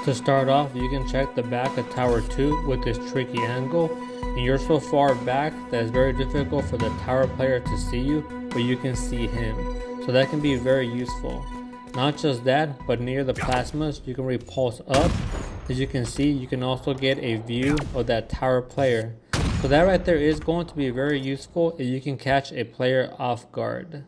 To start off, you can check the back of Tower 2 with this tricky angle, and you're so far back that it's very difficult for the tower player to see you, but you can see him. So that can be very useful. Not just that, but near the plasmas, you can repulse up. As you can see, you can also get a view of that tower player. So that right there is going to be very useful if you can catch a player off guard.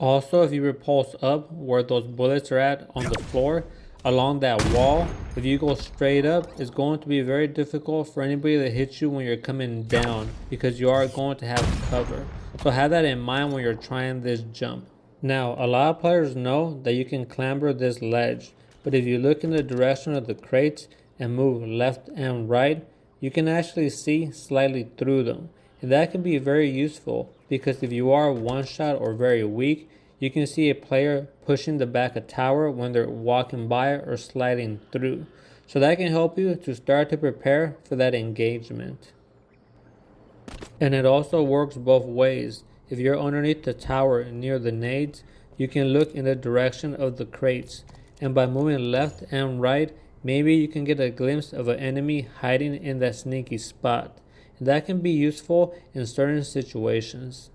Also, if you repulse up where those bullets are at on the floor, along that wall, if you go straight up, it's going to be very difficult for anybody to hit you when you're coming down because you are going to have cover. So have that in mind when you're trying this jump. Now, a lot of players know that you can clamber this ledge, but if you look in the direction of the crates and move left and right, you can actually see slightly through them. And that can be very useful because if you are one shot or very weak, you can see a player pushing the back of tower when they're walking by or sliding through. So that can help you to start to prepare for that engagement. And it also works both ways. If you're underneath the tower near the nades, you can look in the direction of the crates. And by moving left and right, maybe you can get a glimpse of an enemy hiding in that sneaky spot. And that can be useful in certain situations.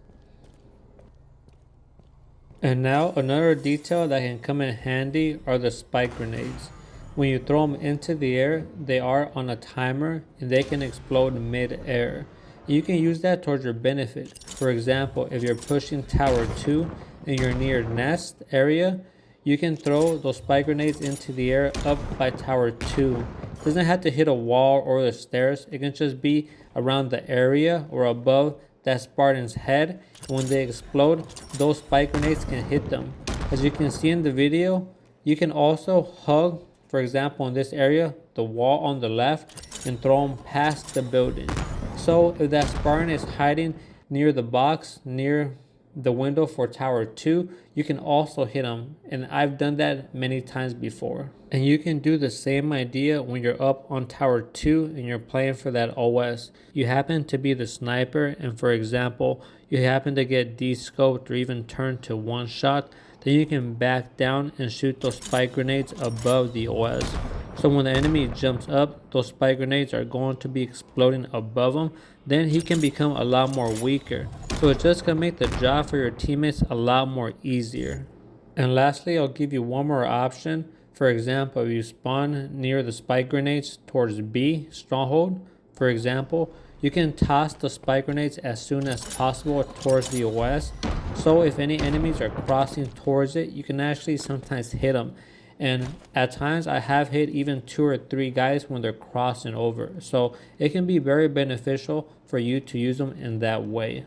And now another detail that can come in handy are the spike grenades. When you throw them into the air, they are on a timer and they can explode mid-air. You can use that towards your benefit. For example, if you're pushing tower 2 and you're near nest area, you can throw those spike grenades into the air up by tower 2. It doesn't have to hit a wall or the stairs. It can just be around the area or above that Spartan's head. And when they explode, those spike grenades can hit them. As you can see in the video, you can also hug, for example in this area, the wall on the left and throw them past the building. So if that Spartan is hiding near the box, near the window for tower 2, you can also hit them, and I've done that many times before. And you can do the same idea when you're up on tower 2 and you're playing for that OS. You happen to be the sniper, and for example you happen to get de-scoped or even turned to one shot, then you can back down and shoot those spike grenades above the OS. So when the enemy jumps up, those spike grenades are going to be exploding above him. Then he can become a lot more weaker. So it just can make the job for your teammates a lot more easier. And lastly, I'll give you one more option. For example, if you spawn near the spike grenades towards B, stronghold, for example, you can toss the spike grenades as soon as possible towards the OS. So if any enemies are crossing towards it, you can actually sometimes hit them. And at times I have hit even 2 or 3 guys when they're crossing over. So it can be very beneficial for you to use them in that way.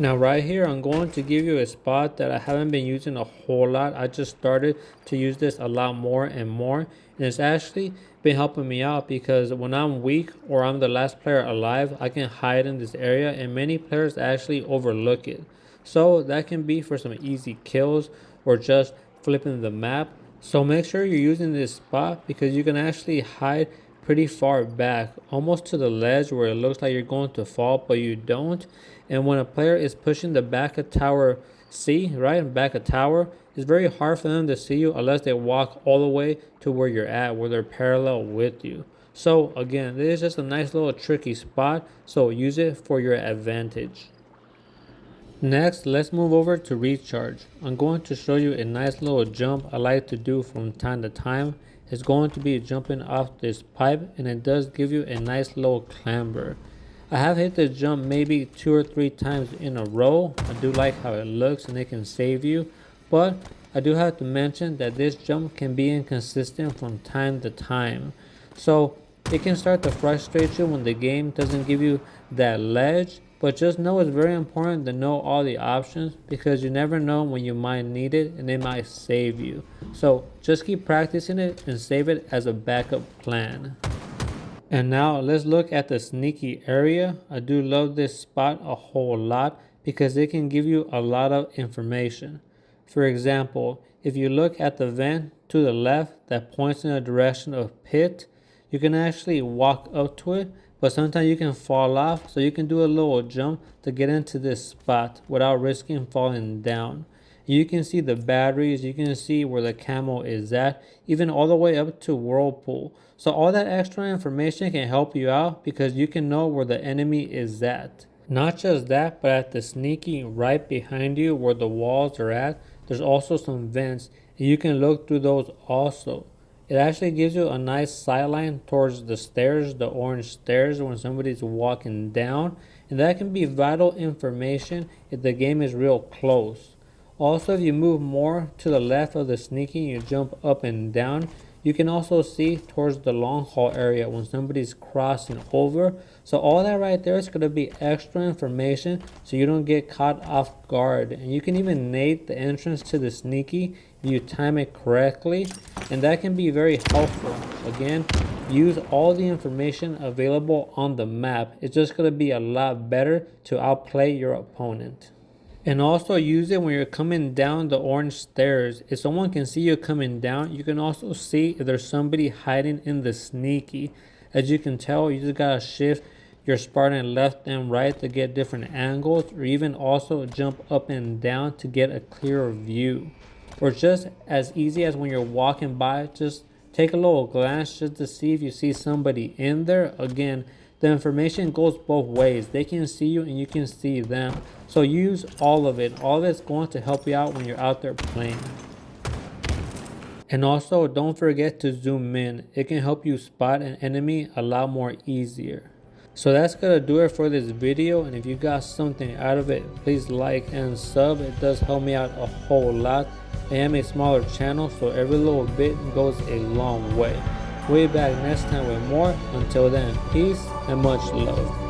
Now right here, I'm going to give you a spot that I haven't been using a whole lot. I just started to use this a lot more and more. And it's actually been helping me out because when I'm weak or I'm the last player alive, I can hide in this area and many players actually overlook it. So that can be for some easy kills or just flipping the map. So make sure you're using this spot because you can actually hide pretty far back, almost to the ledge where it looks like you're going to fall, but you don't. And when a player is pushing the back of tower C, right, back of tower, it's very hard for them to see you unless they walk all the way to where you're at, where they're parallel with you. So again, this is just a nice little tricky spot, so use it for your advantage. Next, let's move over to recharge. I'm going to show you a nice little jump I like to do from time to time. It's going to be jumping off this pipe, and it does give you a nice little clamber. I have hit this jump maybe 2 or 3 times in a row. I do like how it looks and it can save you, but I do have to mention that this jump can be inconsistent from time to time. So it can start to frustrate you when the game doesn't give you that ledge. But just know it's very important to know all the options because you never know when you might need it and it might save you. So just keep practicing it and save it as a backup plan. And now let's look at the sneaky area. I do love this spot a whole lot because it can give you a lot of information. For example, if you look at the vent to the left that points in the direction of pit, you can actually walk up to it. But sometimes you can fall off, so you can do a little jump to get into this spot without risking falling down. You can see the batteries, you can see where the camo is at, even all the way up to Whirlpool. So all that extra information can help you out because you can know where the enemy is at. Not just that, but at the sneaky right behind you where the walls are at, there's also some vents, and you can look through those also. It actually gives you a nice sightline towards the stairs, the orange stairs, when somebody's walking down, and that can be vital information if the game is real close. Also, if you move more to the left of the sneaky and you jump up and down, you can also see towards the long haul area when somebody's crossing over. So all that right there is going to be extra information so you don't get caught off guard. And you can even nade the entrance to the sneaky if you time it correctly, and that can be very helpful. Again, use all the information available on the map. It's just going to be a lot better to outplay your opponent. And also use it when you're coming down the orange stairs. If someone can see you coming down, you can also see if there's somebody hiding in the sneaky. As you can tell, you just gotta shift your Spartan left and right to get different angles, or even also jump up and down to get a clearer view. Or just as easy as when you're walking by, just take a little glance just to see if you see somebody in there. Again, the information goes both ways. They can see you and you can see them. So use all of it. All of it's going to help you out when you're out there playing. And also don't forget to zoom in. It can help you spot an enemy a lot more easier. So that's gonna do it for this video, and if you got something out of it, please like and sub. It does help me out a whole lot. I am a smaller channel, so every little bit goes a long way. We'll be back next time with more. Until then, peace and much love.